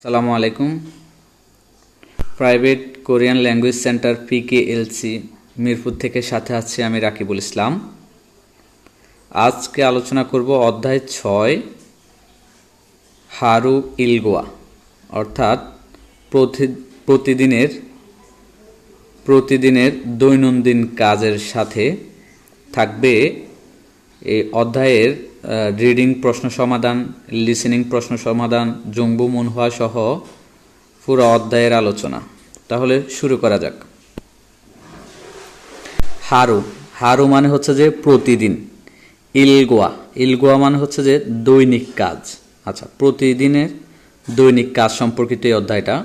আসসালামু আলাইকুম। Private Korean language centre PKLC Mirpur থেকে সাথে আছি আমি রাকিবুল ইসলাম। আজকে আলোচনা করব অধ্যায় 6 হারু ইলগোয়া, অর্থাৎ প্রতিদিনের দৈনন্দিন কাজের সাথে থাকবে এই অধ্যায়ের রিডিং প্রশ্ন সমাধান, লিসেনিং প্রশ্ন সমাধান, জংবু মুনহোয়া সহ পুরো অধ্যায়ের আলোচনা। তাহলে শুরু করা যাক। হারু মানে হচ্ছে যে প্রতিদিন। ইলগোয়া মানে হচ্ছে যে দৈনিক কাজ। আচ্ছা, প্রতিদিনের দৈনিক কাজ সম্পর্কিত এই অধ্যায়টা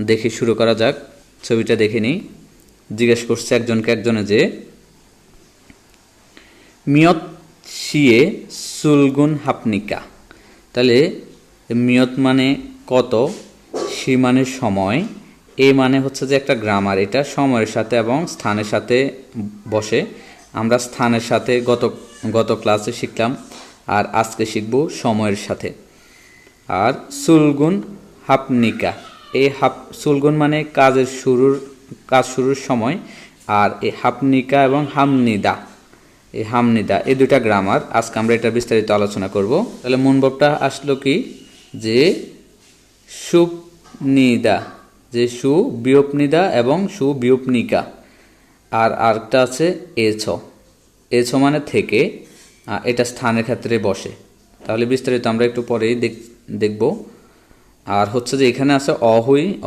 দেখে শুরু করা যাক। ছবিটা দেখে নিই। জিজ্ঞেস করছে একজনে যে মিয়ত শিয়ে সুলগুন হাপনিকা। তাহলে মিয়ত মানে কত, শি মানে সময়, এ মানে হচ্ছে যে একটা গ্রামার, এটা সময়ের সাথে এবং স্থানের সাথে বসে। আমরা স্থানের সাথে গত ক্লাসে শিখলাম, আর আজকে শিখব সময়ের সাথে। আর সুলগুন হাপনিকা, এই সুলগুন মানে কাজ শুরুর সময়, আর এই হাপনিকা এবং হামনিদা এই দুটা গ্রামার। আজকে আমরা এটা বিস্তারিত আলোচনা করব। তাহলে মূলভাবটা আসলো কি, যে সুপনিদা, যে বিয়োপনিদা এবং বিয়োপনিকা। আর আরেকটা আছে এছ মানে থেকে, এটা স্থানের ক্ষেত্রে বসে। তাহলে বিস্তারিত আমরা একটু পরেই দেখব। আর হচ্ছে যে এখানে আছে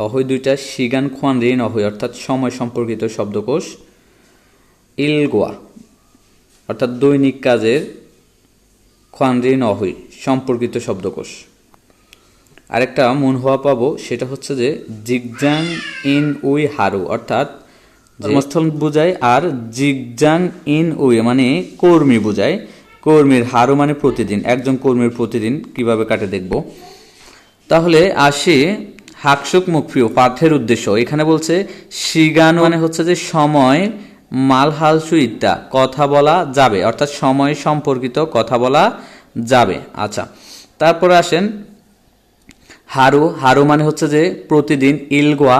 অহই দুইটা শিগান খোয়ান রিন অহই, অর্থাৎ সময় সম্পর্কিত শব্দকোষ। ইলগোয়া অর্থাৎ দৈনিক কাজের খোয়ান রিন অহই সম্পর্কিত শব্দকোষ। আরেকটা মুনহোয়া পাবো, সেটা হচ্ছে যে জিগজাং ইন উই হারু, অর্থাৎ কর্মস্থল বোঝায়, আর জিগজাং ইন উই মানে কর্মী বোঝায়। কর্মীর হারু মানে প্রতিদিন, একজন কর্মীর প্রতিদিন কিভাবে কাটে দেখব। তাহলে আসি হাকসুক মুখফিও, পাঠের উদ্দেশ্য। এখানে বলছে শিগান মানে হচ্ছে যে সময়, মালহালসু ইত্যা কথা বলা যাবে, অর্থাৎ সময় সম্পর্কিত কথা বলা যাবে। আচ্ছা, তারপরে আসেন হারু মানে হচ্ছে যে প্রতিদিন, ইলগোয়া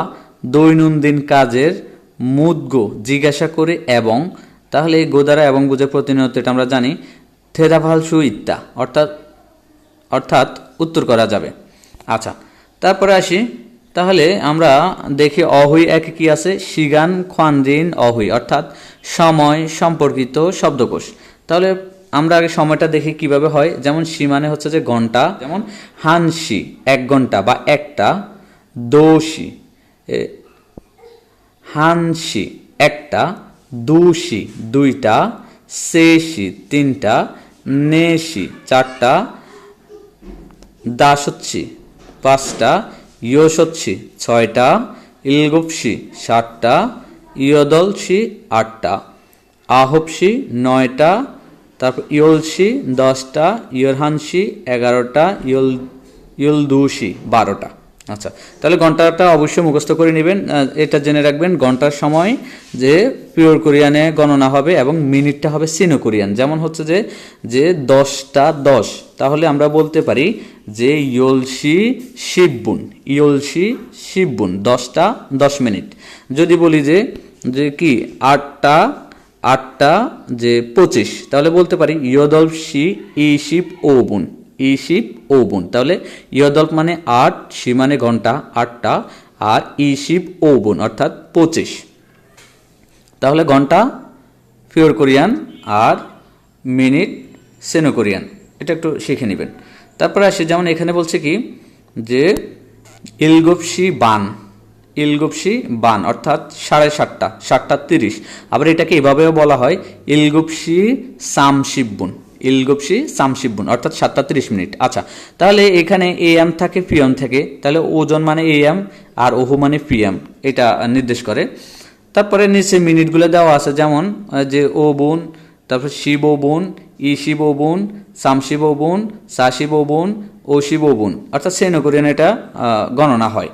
দৈনন্দিন কাজের, মুদগো জিজ্ঞাসা করে এবং, তাহলে এই গোদারা এবং বুঝে প্রতিনিয়ত, এটা আমরা জানি। থেদাভালসু ইত্যা অর্থাৎ উত্তর করা যাবে। আচ্ছা, তারপরে আসি। তাহলে আমরা দেখি অহুই একে কি আছে, শিগান খোয়ানরিন অহুই, অর্থাৎ সময় সম্পর্কিত শব্দকোষ। তাহলে আমরা আগে সময়টা দেখি কিভাবে হয়। যেমন শি মানে হচ্ছে যে ঘন্টা, যেমন হানশি 1 ঘন্টা বা একটা, দোষি হানশি একটা, দুশি 2টা, সেশি 3টা, নেশি 4টা, দাসচ্ছি 5টা, ইয়োসচ্ছি 6টা, ইলগুপসি 7টা, ইয়দলসি 8টা, আহবসি 9টা, তারপর ইয়লসি 10টা, ইয়রহানসি 11টা, ইয়লদুসি 12টা। আচ্ছা, তাহলে ঘন্টাটা অবশ্যই মুখস্থ করে নেবেন। এটা জেনে রাখবেন, ঘন্টার সময় যে পিওর কোরিয়ানে গণনা হবে এবং মিনিটটা হবে সিনো কোরিয়ান। যেমন হচ্ছে যে 10টা 10, তাহলে আমরা বলতে পারি যে ইয়লসি শিববুন 10টা 10 মিনিট। যদি বলি যে কি 8টা যে 25, তাহলে বলতে পারি ইয়দলসি ইশিপ ওবুন। তাহলে ইয়দল্প মানে 8, সি মানে ঘন্টা 8টা, আর ইশিপ ওবুন অর্থাৎ 25। তাহলে ঘন্টা পিওর কোরিয়ান আর মিনিট সেনো কোরিয়ান, এটা একটু শিখে নেবেন। তারপরে আসি, যেমন এখানে বলছে কি যে ইলগুপসি বান অর্থাৎ 7:30, 7:30। আবার এটাকে এভাবেও বলা হয় ইলগুপসি সামশিববুন অর্থাৎ 7:30 মিনিট। আচ্ছা, তাহলে এখানে AM থাকে, PM থাকে। তাহলে ওজন মানে AM আর ওহু মানে PM, এটা নির্দেশ করে। তারপরে নিচে মিনিটগুলো দেওয়া আছে, যেমন যে ওবুন, তারপর শিববুন, ইশিববুন, সামশিববুন, সাশিববুন, ওশিববুন, অর্থাৎ সেনো কোরিয়ান এটা গণনা হয়।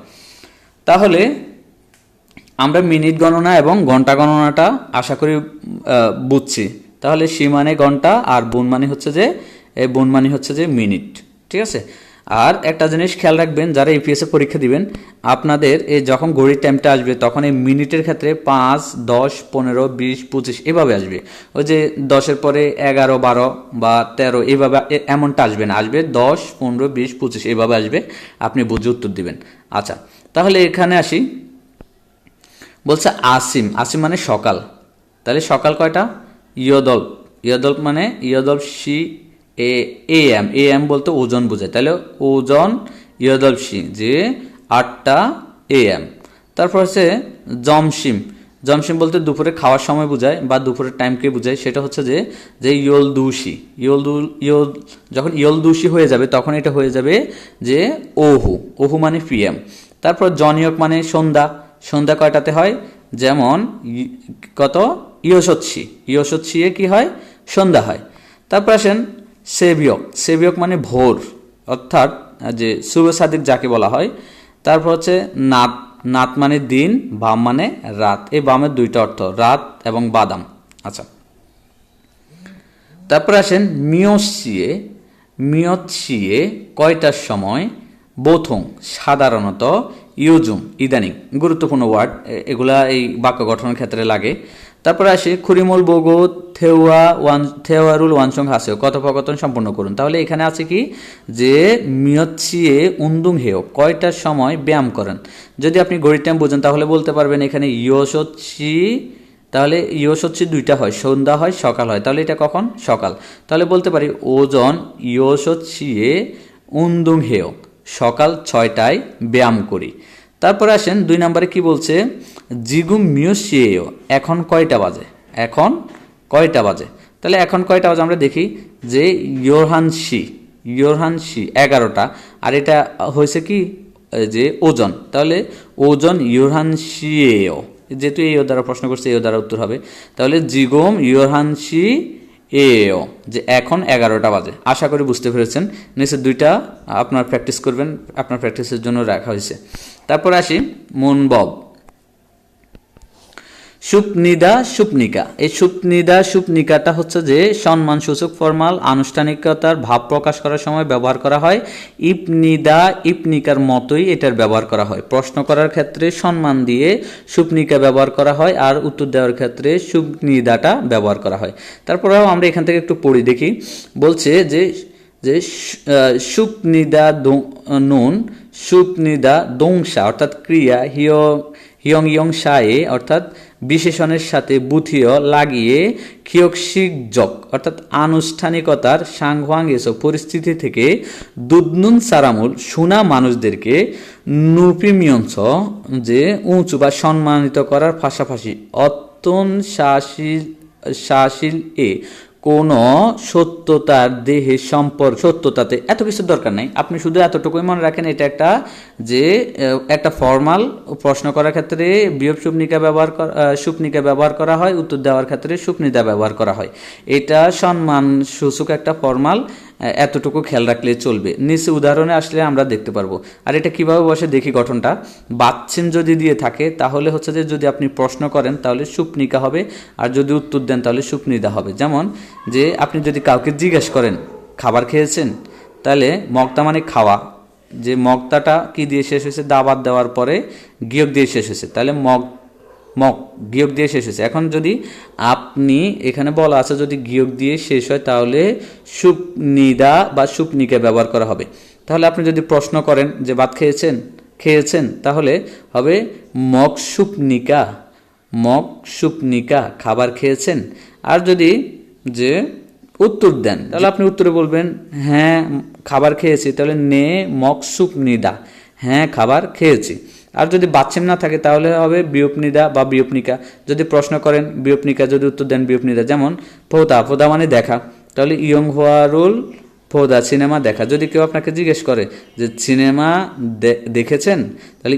তাহলে আমরা মিনিট গণনা এবং ঘন্টা গণনাটা আশা করি বুঝছি। তাহলে সি মানে ঘন্টা, আর বুন মানে হচ্ছে যে মিনিট। ঠিক আছে। আর একটা জিনিস খেয়াল রাখবেন, যারা ইপিএসে পরীক্ষা দিবেন, আপনাদের এই যখন ঘড়ির টাইমটা আসবে তখন এই মিনিটের ক্ষেত্রে 5, 10, 15, 20, 25 এভাবে আসবে। ওই যে 10-এর পরে 11, 12 বা 13 এইভাবে এমনটা আসবে না, আসবে 10, 15, 20, 25 এইভাবে আসবে। আপনি বুঝে উত্তর দিবেন। আচ্ছা, তাহলে এখানে আসি। বলছে আসিম, আসিম মানে সকাল। তাহলে সকাল কয়টা? ইয়দল্প, ইয়দল্প মানে ইয়দল্প C A M, A M বলতে ওজন বোঝায়। তাহলে ওজন ইয়দল্প সি, যে 8টা AM। তারপর হচ্ছে জমসিম, জমসিম বলতে দুপুরে খাওয়ার সময় বোঝায় বা দুপুরের টাইমকে বোঝায়। সেটা হচ্ছে যে যে ইয়লদুশি, যখন ইয়লদুশি হয়ে যাবে তখন এটা হয়ে যাবে যে ওহু, ওহু মানে PM। তারপর জনিয়ক মানে সন্ধ্যা, সন্ধ্যা কয়টাতে হয়? যেমন কত? ইয়সৎসি, ইয়সৎসিয়ে কি হয়? সন্ধ্যা হয়। তারপর আসেন সেবিয়ক, সেবিয়ক মানে ভোর, অর্থাৎ যে শুভ সাদিক যাকে বলা হয়। তারপর হচ্ছে নাত, নাত মানে দিন, বাম মানে রাত। এই বামের দুইটা অর্থ, রাত এবং বাদাম। আচ্ছা, তারপর আসেন মিয়সিয়ে, মিয়ৎসিয়ে কয়টার সময়? বোথং সাধারণত, ইউজুম ইদানিং। গুরুত্বপূর্ণ ওয়ার্ড, এগুলা এই বাক্য গঠনের ক্ষেত্রে লাগে। তারপরে আসে খুরিমল বোগো থেওয়ারুল ওয়ানসং হাসেও, কথোপকথন সম্পূর্ণ করুন। তাহলে এখানে আছে কি যে মিয়ৎসিয়ে উন্দুং হেও কয়টার সময় ব্যায়াম করেন। যদি আপনি ঘড়ির টাইম বোঝেন তাহলে বলতে পারবেন এখানে ইয়সৎসি, তাহলে ইয়সৎসি দুইটা হয়, সন্ধ্যা হয়, সকাল হয়। তাহলে এটা কখন? সকাল। তাহলে বলতে পারি ওজন ইয়সৎসিয়ে উন্দুং হেও, সকাল 6টায় ব্যায়াম করি। তারপরে আসেন 2 নম্বরে কি বলছে? জিগুম মিউসিয়েও, এখন কয়টা বাজে? এখন কয়টা বাজে? তাহলে এখন কয়টা বাজে আমরা দেখি যে ইয়োরহানসি, ইয়োরহানসি 11টা, আর এটা হয়েছে কি যে ওজন। তাহলে ওজন ইয়োরহানসিয়েও, যেহেতু এই দ্বারা প্রশ্ন করছে এই দ্বারা উত্তর হবে। তাহলে জিগোম ইয়োরহানসি এও, যে এখন 11টা বাজে। আশা করি বুঝতে পেরেছেন। নিচের দুইটা আপনার প্র্যাকটিস করবেন, আপনার প্র্যাকটিসের জন্য রাখা হয়েছে। তারপর আসি মুনবব, সুপনিদা সুপনিকা। এই সুপনিদা সুপনিকাটা হচ্ছে যে সম্মানসূচক ফরমাল, আনুষ্ঠানিকতার ভাব প্রকাশ করার সময় ব্যবহার করা হয়। ইপনিদা ইপনিকার মতোই এটার ব্যবহার করা হয়। প্রশ্ন করার ক্ষেত্রে সম্মান দিয়ে সুপনিকা ব্যবহার করা হয়, আর উত্তর দেওয়ার ক্ষেত্রে সুপনিদাটা ব্যবহার করা হয়। তারপরেও আমরা এখান থেকে একটু পড়ি দেখি। বলছে যে যে সুপনিদা নুন, সুপনিদা দংসা অর্থাৎ ক্রিয়া, হিয়ং ইয়ং সায়ে অর্থাৎ বিশেষণের সাথে বুথিয় লাগিয়ে, খিয়কশিকজক অর্থাৎ আনুষ্ঠানিকতার, সাংহুয়াং এসব পরিস্থিতি থেকে, দুদনুন সারামুল সুনা মানুষদেরকে, নুপিমিয়ংস যে উঁচু বা সম্মানিত করার পাশাপাশি, অত্যন শাসিল এ কোনো সত্যতার দেহে সম্পর্ক, সত্যতাতে এত কিছু দরকার নাই, আপনি শুধু এতটুকুই মনে রাখেন। এটা একটা যে একটা ফর্মাল, প্রশ্ন করার ক্ষেত্রে বিয়োগ সুপনিকা ব্যবহার করা হয়, উত্তর দেওয়ার ক্ষেত্রে সুপনিদা ব্যবহার করা হয়। এটা সম্মান সূচক একটা ফর্মাল, এতটুকু খেয়াল রাখলে চলবে। নিচে উদাহরণে আসলে আমরা দেখতে পারবো। আর এটা কিভাবে বসে দেখি গঠনটা। বাচ্চেন যদি দিয়ে থাকে তাহলে হচ্ছে যে যদি আপনি প্রশ্ন করেন তাহলে সুপনিকা হবে, আর যদি উত্তর দেন তাহলে সুপনিদা হবে। যেমন যে আপনি যদি কাউকে জিজ্ঞেস করেন খাবার খেয়েছেন, তাহলে মগতা মানে খাওয়া, যে মগতাটা কি দিয়ে শেষ হয়েছে? দাবাত দেওয়ার পরে গিয়ক দিয়ে শেষ হয়েছে, তাহলে মগ গিয়ক দিয়ে শেষ হয়েছে। এখন যদি আপনি এখানে বলা আছে যদি গিয়ক দিয়ে শেষ হয় তাহলে সুপনিদা বা সুপনিকা ব্যবহার করা হবে। তাহলে আপনি যদি প্রশ্ন করেন যে ভাত খেয়েছেন তাহলে হবে মগ সুপনিকা, খাবার খেয়েছেন। আর যদি যে উত্তর দেন তাহলে আপনি উত্তরে বলবেন হ্যাঁ খাবার খেয়েছি, তাহলে নে মগ সুপনিদা, হ্যাঁ খাবার খেয়েছি। আর যদি বাচ্চেম না থাকে তাহলে হবে বিয়পনিদা বা বিয়পনিকা। যদি প্রশ্ন করেন বিয়পনিকা, যদি উত্তর দেন বিয়পনিদা। যেমন ফোদা মানে দেখা, তাহলে ইয়ং হোয়ারুল ফোদা সিনেমা দেখা। যদি কেউ আপনাকে জিজ্ঞেস করে যে সিনেমা দেখেছেন, তাহলে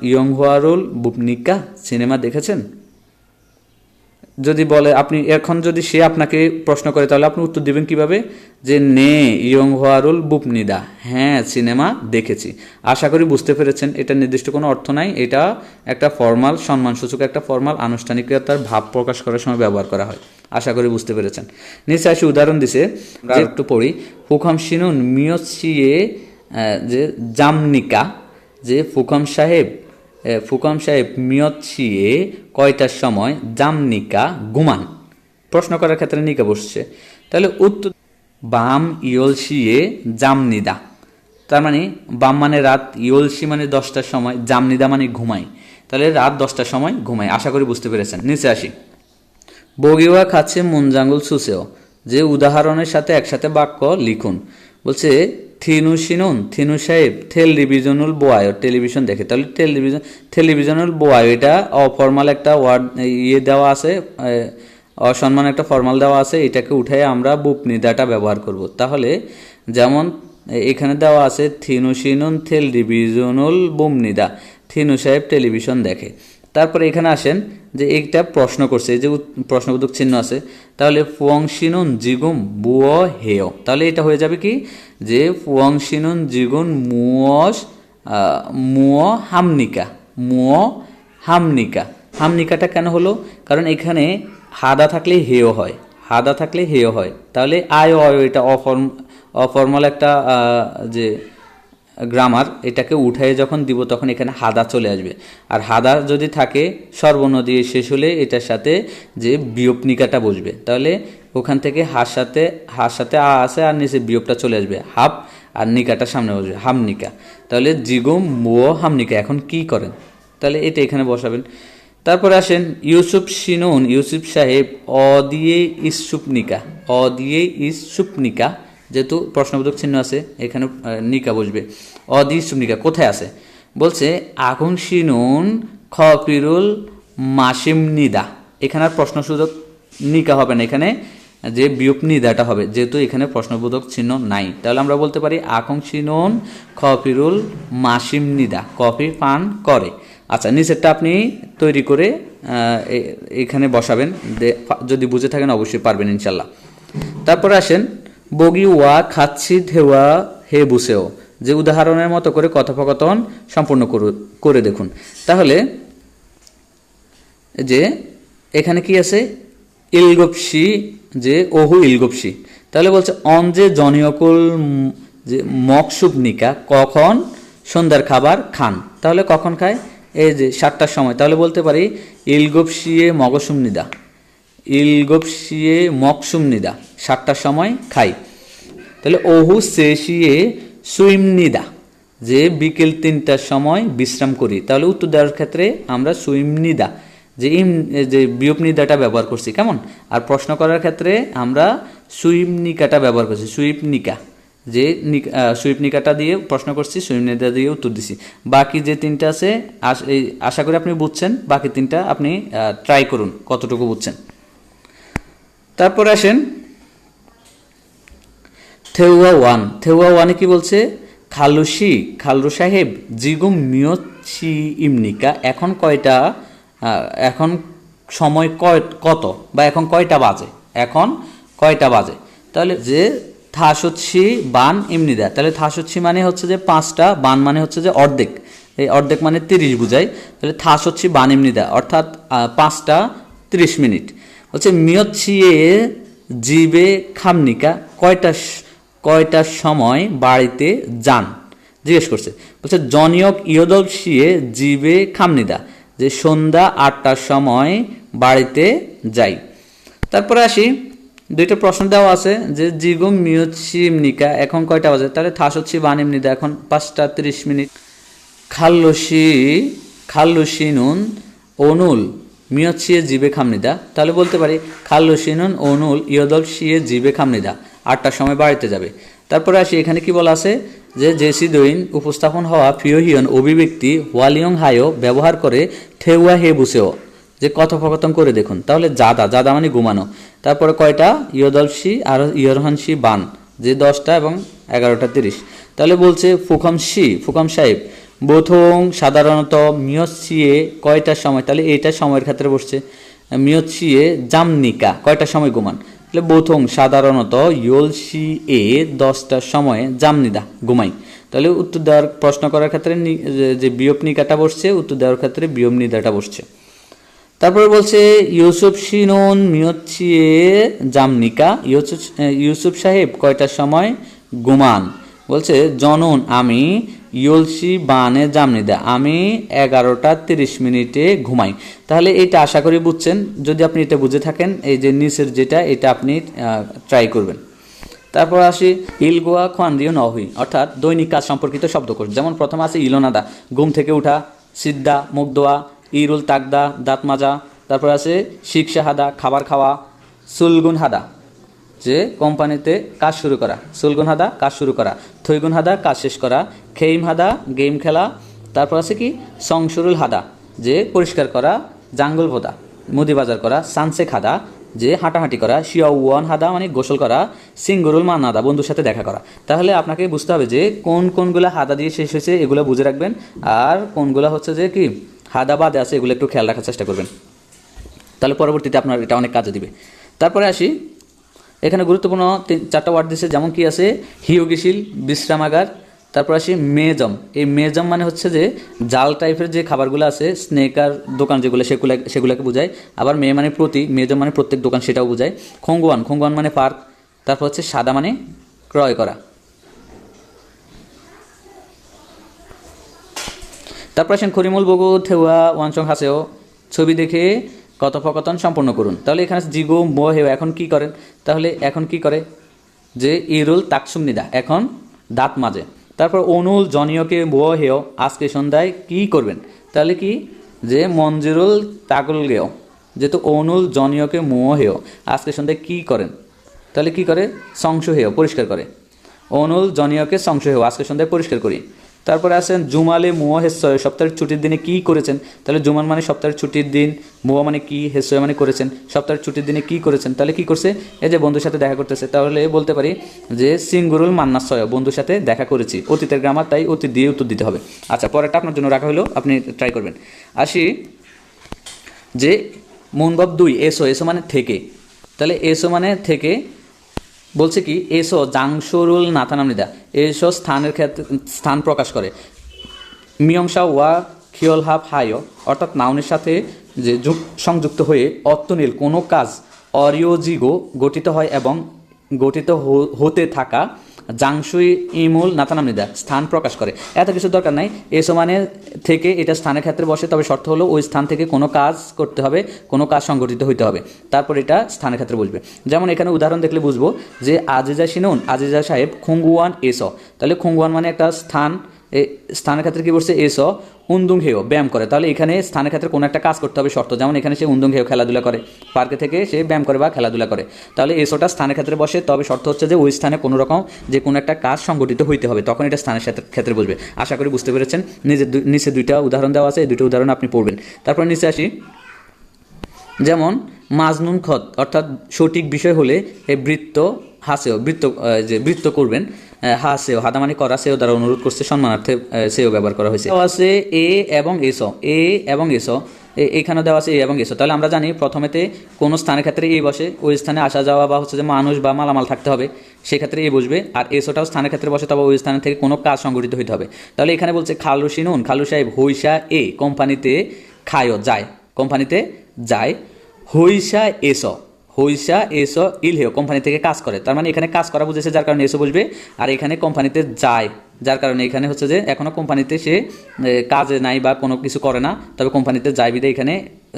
ইয়ং হোয়ারুল বুপনিকা, সিনেমা দেখেছেন। যদি বলে আপনি এখন যদি সে আপনাকে প্রশ্ন করে তাহলে আপনি উত্তর দিবেন কিভাবে? যে নে ইয়ং হোয়ারুল বুপনিদা, হ্যাঁ সিনেমা দেখেছি। আশা করি বুঝতে পেরেছেন। এটা নির্দিষ্ট কোনো অর্থ নাই, এটা একটা ফর্মাল, সম্মানসূচক একটা ফর্মাল, আনুষ্ঠানিকতার ভাব প্রকাশ করার সময় ব্যবহার করা হয়। আশা করি বুঝতে পেরেছেন। নিচে আসি উদাহরণ দিছে, একটু পড়ি। হুকাম শিনুন মিয়ৎসিয়ে যে জামনিকা, যে ফুকন সাহেব মিয়ত ছিয়ে কয়টার সময় জামনিকা ঘুমান। প্রশ্ন করার ক্ষেত্রে নিকা বসছে, তাহলে উত্তর বাম ইয়লসিয়ে জামনিদা। তার মানে বাম মানে রাত, ইয়লসি মানে 10টার সময়, জামনিদা মানে ঘুমাই। তাহলে রাত 10টার সময় ঘুমাই। আশা করি বুঝতে পেরেছেন। নিচে আসি। বগিওয়া খাচ্ছে মুনজাঙ্গুল সুসেও, যে উদাহরণের সাথে একসাথে বাক্য লিখুন। বলছে থিনু সাহেব টেলিভিশনুল বোয়ায়, টেলিভিশন দেখে। তাহলে টেলিভিশনুল বোয়ায়, এটা অফর্মাল একটা ওয়ার্ড দেওয়া আছে, অসম্মান একটা ফর্মাল দেওয়া আছে, এটাকে উঠে আমরা বুপনিদাটা ব্যবহার করব। তাহলে যেমন এখানে দেওয়া আছে থিনুন টেলিভিশনুল বুমনিদা, থিনু সাহেব টেলিভিশন দেখে। তারপরে এখানে আসেন যে এইটা প্রশ্ন করছে, এই যে প্রশ্নবোধক চিহ্ন আছে, তাহলে ফুয়ংশিনুন জিগুম বুয় হেয়, তাহলে এটা হয়ে যাবে কি যে ফুয়ংশিনুন জিগুন মুয় হামনিকা। হামনিকাটা কেন হলো? কারণ এখানে হাদা থাকলে হেয় হয়, তাহলে আয় অয়, এটা অফর্মাল একটা যে গ্রামার, এটাকে উঠায় যখন দিব তখন এখানে হাদা চলে আসবে। আর হাদা যদি থাকে সর্বর্ণ দিয়ে শেষ হলে এটার সাথে যে বিয়োপনিকাটা বসবে, তাহলে ওখান থেকে হার সাথে আ আছে আর নিচে বিয়োগটা চলে আসবে, হাফ, আর নিকাটা সামনে বসবে, হামনিকা। তাহলে জিগুম মুও হামনিকা। এখন কি করেন? তাহলে এটা এখানে বসাবেন। তারপরে আসেন ইউসুফ সাহেব অ দিয়ে ইসুপনিকা, যেহেতু প্রশ্নবোধক চিহ্ন আছে এখানে নিকা বসবে। অদি সুমনিকা কোথায় আছে? বলছে আগুন শিনুন খপিরুল মাসিম নিদা। এখানে আর প্রশ্নসূচক নিকা হবে না, এখানে যে বিয়োগ নিদাটা হবে, যেহেতু এখানে প্রশ্নবোধক চিহ্ন নাই। তাহলে আমরা বলতে পারি আকুং শিনুন খপিরুল মাসিম নিদা, কফি পান করে। আচ্ছা, নিচেরটা আপনি তৈরি করে এখানে বসাবেন, যদি বুঝে থাকেন অবশ্যই পারবেন ইনশাল্লাহ। তারপরে আসেন বগি ওয়া খাচ্ছি ধেওয়া হে বুসেও, যে উদাহরণের মতো করে কথোপকথন সম্পূর্ণ করে দেখুন। তাহলে যে এখানে কি আছে? ইলগপসি, যে ওহু ইলগপসি। তাহলে বলছে অন যে জনিয়কুল যে মকসুবনিকা, কখন সন্ধ্যার খাবার খান। তাহলে কখন খায়? এই যে 7টার সময়। তাহলে বলতে পারি ইলগপসিয়ে মকসুমনিদা, 7টার সময় খাই। তাহলে ওহু শেষিয়ে সুইমনিদা, যে বিকেল 3টার সময় বিশ্রাম করি। তাহলে উত্তর দেওয়ার ক্ষেত্রে আমরা সুইমনিদা, যে বিয়োপনিদাটা ব্যবহার করছি, কেমন? আর প্রশ্ন করার ক্ষেত্রে আমরা সুইমনিকাটা ব্যবহার করছি, সুইপনিকাটা দিয়ে প্রশ্ন করছি, সুইমনিদা দিয়ে উত্তর দিছি। বাকি যে 3টা আছে আশা করি আপনি বুঝছেন, বাকি 3টা আপনি ট্রাই করুন কতটুকু বুঝছেন। তারপরে আসেন থেউয়া ওয়ানে কি বলছে? খালু সাহেব জিগুম মিয়ছি ইমনিকা, এখন সময় কত, বা এখন কয়টা বাজে। তাহলে যে থাসুচ্ছি বান ইমনিদা, তাহলে থাসুচ্ছি মানে হচ্ছে যে 5টা, বান মানে হচ্ছে যে অর্ধেক, এই অর্ধেক মানে 30 বুঝায়। তাহলে থাসুচ্ছি বান ইমনিদা অর্থাৎ 5টা 30 মিনিট। হচ্ছে মিয়চ্ছিয়ে জিবে খামনিকা, কয়টার সময় বাড়িতে যান জিজ্ঞেস করছে। বলছে জনিয়ক ইয়দল শিয়ে জিবে খামনিদা, যে সন্ধ্যা 8টার সময় বাড়িতে যাই। তারপরে আসি, 2টা প্রশ্ন দেওয়া আছে যে জিগুম মিয়চিমনিকা, এখন কয়টা বাজে? তাহলে থাসুচ্ছি বানিমনিদা, এখন 5টা 30 মিনিট। খাল্লুসিনুন অনুল মিয়চ্ছিয়ে জিবে খামনিদা, তাহলে বলতে পারি খাল্লুসিনুন অনুল ইয়দল শিয়ে জিবে খামনিদা, 8টার সময় বাড়িতে যাবে। তারপরে আসি, এখানে কি বলা আছে যে জেসি দইন উপস্থাপন হওয়া ফিওহিয়ন অভিব্যক্তি ওয়ালিয়ং হায়ো ব্যবহার করে ঠেউয়া হে বুসেও, যে কথোপকথন করে দেখুন। তাহলে জাদা মানে ঘুমানো। তারপরে কয়টা? ইয়দলসি আর ইয়রহানসি বান, যে 10টা এবং 11টা 30। তাহলে বলছে ফুকাম সাহেব বোথং সাধারণত মিয়চ্ছিয়ে কয়টার সময়, তাহলে এইটা সময়ের ক্ষেত্রে বসছে। মিয়চ্ছিয়ে জামনিকা, কয়টার সময় ঘুমান? তাহলে বোথং সাধারণত ইয়লসি 10টার সময়ে জামনিদা ঘুমাই। তাহলে উত্তর দেওয়ার প্রশ্ন করার ক্ষেত্রে যে বিয়োপনিকাটা বসছে, উত্তর দেওয়ার ক্ষেত্রে বিয়োপনিদাটা বসছে। তারপরে বলছে ইউসুফ শিনুন মিয়চ্ছিয়ে জামনিকা, ইউসুফ সাহেব কয়টার সময় ঘুমান? বলছে জনুন আমি ইয়লসি বানে জামনিদা, আমি 11টা 30 মিনিটে ঘুমাই। তাহলে এইটা আশা করি বুঝছেন। যদি আপনি এটা বুঝে থাকেন, এই যে নিচের যেটা, এটা আপনি ট্রাই করবেন। তারপর আসি ইলগোয়া খোয়ান্দিও নহুই, অর্থাৎ দৈনিক কাজ সম্পর্কিত শব্দকোষ। যেমন প্রথম আছে ইলোনাদা, ঘুম থেকে উঠা, সিদ্ধা মুখ ধোয়া, ইরুল তাকদা দাঁত মাজা। তারপর আছে শিক্ষা হাদা খাবার খাওয়া, সুলগুন হাদা যে কোম্পানিতে কাজ শুরু করা, সুলগুন হাদা কাজ শুরু করা, থৈগুন হাদা কাজ শেষ করা, খেইম হাদা গেম খেলা। তারপর আছে কি সংসুরুল হাদা যে পরিষ্কার করা, জাঙ্গল ভোদা মুদি বাজার করা, সানসেক হাদা যে হাঁটাহাঁটি করা, শিয়াওয়ান হাদা মানে গোসল করা, সিঙ্গুরুল মান্নাদা বন্ধুর সাথে দেখা করা। তাহলে আপনাকে বুঝতে হবে যে কোনগুলো হাদা দিয়ে শেষ হয়েছে, এগুলো বুঝে রাখবেন। আর কোনগুলো হচ্ছে যে কি হাদা বাদে আছে, এগুলো একটু খেয়াল রাখার চেষ্টা করবেন। তাহলে পরবর্তীতে আপনার এটা অনেক কাজে দিবে। তারপরে আসি, এখানে গুরুত্বপূর্ণ 4টা ওয়ার্ড দিয়েছে। যেমন কি আছে হিয়োগিশিল বিশ্রামাগার। তারপর আসি মেজম। এই মেজম মানে হচ্ছে যে জাল টাইপের যে খাবারগুলো আছে, স্নেকার দোকান যেগুলো, সেগুলোকে বোঝায়। আবার মে মানে প্রতি, মেজম মানে প্রত্যেক দোকান, সেটাও বোঝায়। খোঙ্গুয়ান মানে পার্ক। তারপর হচ্ছে সাদা মানে ক্রয় করা। তারপর আসেন খরিমুল বগু থেওয়া ওয়ানচং হাসেও, ছবি দেখে কথোপকথন সম্পন্ন করুন। তাহলে এখানে জিগো মো হেও এখন কি করেন? তাহলে এখন কি করে যে ইরুল তাকসুমনিদা এখন দাঁত মাজে। তারপর অনুল জনীয়কে মো হেও আজকে সন্ধ্যায় কি করবেন? তাহলে কি যে মঞ্জুরুল তাকুল গেও, যেহেতু অনুল জনীয়কে মো হেও আজকে সন্ধ্যায় কি করেন? তাহলে কি করে সংশ হেও পরিষ্কার করে। অনুল জনীয়কে সংশ হেও আজকে সন্ধ্যায় পরিষ্কার করি। তারপরে আসেন জুমালে মুয়া হেসয় সপ্তাহের ছুটির দিনে কি করেছেন? তাহলে জুমান মানে সপ্তাহের ছুটির দিন, মুয়া মানে কি, হেসয় মানে করেছেন। সপ্তাহের ছুটির দিনে কি করেছেন? তাহলে কি করছে? এই যে বন্ধুর সাথে দেখা করতেছে। তাহলে বলতে পারি যে সিঙ্গুরুল মান্নাসয় বন্ধুর সাথে দেখা করেছি। অতীতের গ্রামার, তাই অতীত দিয়ে উত্তর দিতে হবে। আচ্ছা, পরেরটা আপনার জন্য রাখা হলো, আপনি ট্রাই করবেন। আসি যে মনভাব 2 এসো মানে থেকে। তাহলে এসো মানে থেকে বলছে কি এসো জাংসুরুল নাথানামনিদা, এসো স্থানের ক্ষেত্রে স্থান প্রকাশ করে। মিয়ংসা ওয়া খিয়ল হাফ হায়ো, অর্থাৎ নাউনের সাথে যে সংযুক্ত হয়ে অর্থনীল কোনো কাজ অরিওজিগো গঠিত হয় এবং গঠিত হতে থাকা জাংসুই ইমুল নাথানামনিদা স্থান প্রকাশ করে। এত কিছু দরকার নাই। এসো মানে থেকে এটা স্থানের ক্ষেত্রে বসে, তবে শর্ত হলো ওই স্থান থেকে কোনো কাজ করতে হবে, কোনো কাজ সংগঠিত হইতে হবে, তারপর এটা স্থানের ক্ষেত্রে বসবে। যেমন এখানে উদাহরণ দেখলে বুঝবো যে আজিজা শিনুন আজিজা সাহেব খুঙ্গুয়ান এসো। তাহলে খুঙ্গুয়ান মানে একটা স্থান, এই স্থানের ক্ষেত্রে কী বলছে এসো উন্দুং হেও ব্যায়াম করে। তাহলে এখানে স্থানের ক্ষেত্রে কোনো একটা কাজ করতে হবে শর্ত। যেমন এখানে সে উন্দুং হেও খেলাধুলা করে, পার্কে থেকে সে ব্যায়াম করে বা খেলাধুলা করে। তাহলে এসোটা স্থানের ক্ষেত্রে বসে, তবে শর্ত হচ্ছে যে ওই স্থানে কোনো রকম যে কোনো একটা কাজ সংগঠিত হইতে হবে, তখন এটা স্থানের ক্ষেত্রে বসবে। আশা করি বুঝতে পেরেছেন। নিচে 2টা উদাহরণ দেওয়া আছে, এই 2টা উদাহরণ আপনি পড়বেন। তারপর নিচে আসি, যেমন মাজনুন খত, অর্থাৎ সঠিক বিষয় হলে এই বৃত্ত হাসেও বৃত্ত করবেন। হাসেও হাদা মানে করা, সেও দ্বারা অনুরোধ করছে, সম্মানার্থে সেও ব্যবহার করা হয়েছে। আছে এ এবং এসো এখানে দেওয়া আছে এ এবং এসো। তাহলে আমরা জানি প্রথমেতে কোনো স্থানের ক্ষেত্রে এ বসে, ওই স্থানে আসা যাওয়া বা হচ্ছে যে মানুষ বা মালামাল থাকতে হবে, সেক্ষেত্রে এ বসবে। আর এসোটাও স্থানের ক্ষেত্রে বসে, তবে ওই স্থান থেকে কোনো কাজ সংগঠিত হইতে হবে। তাহলে এখানে বলছে খালু শিনুন খালু সাহেব হইসা এ কোম্পানিতে খায়ও যায়, কোম্পানিতে যায়। হইসা এসো ইলহেও কোম্পানি থেকে কাজ করে। তার মানে এখানে কাজ করা বুঝেছে, যার কারণে এসো বসবে। আর এখানে কোম্পানিতে যায়, যার কারণে এখানে হচ্ছে যে এখনও কোম্পানিতে সে কাজে নাই বা কোনো কিছু করে না, তবে কোম্পানিতে যায় বিদে এখানে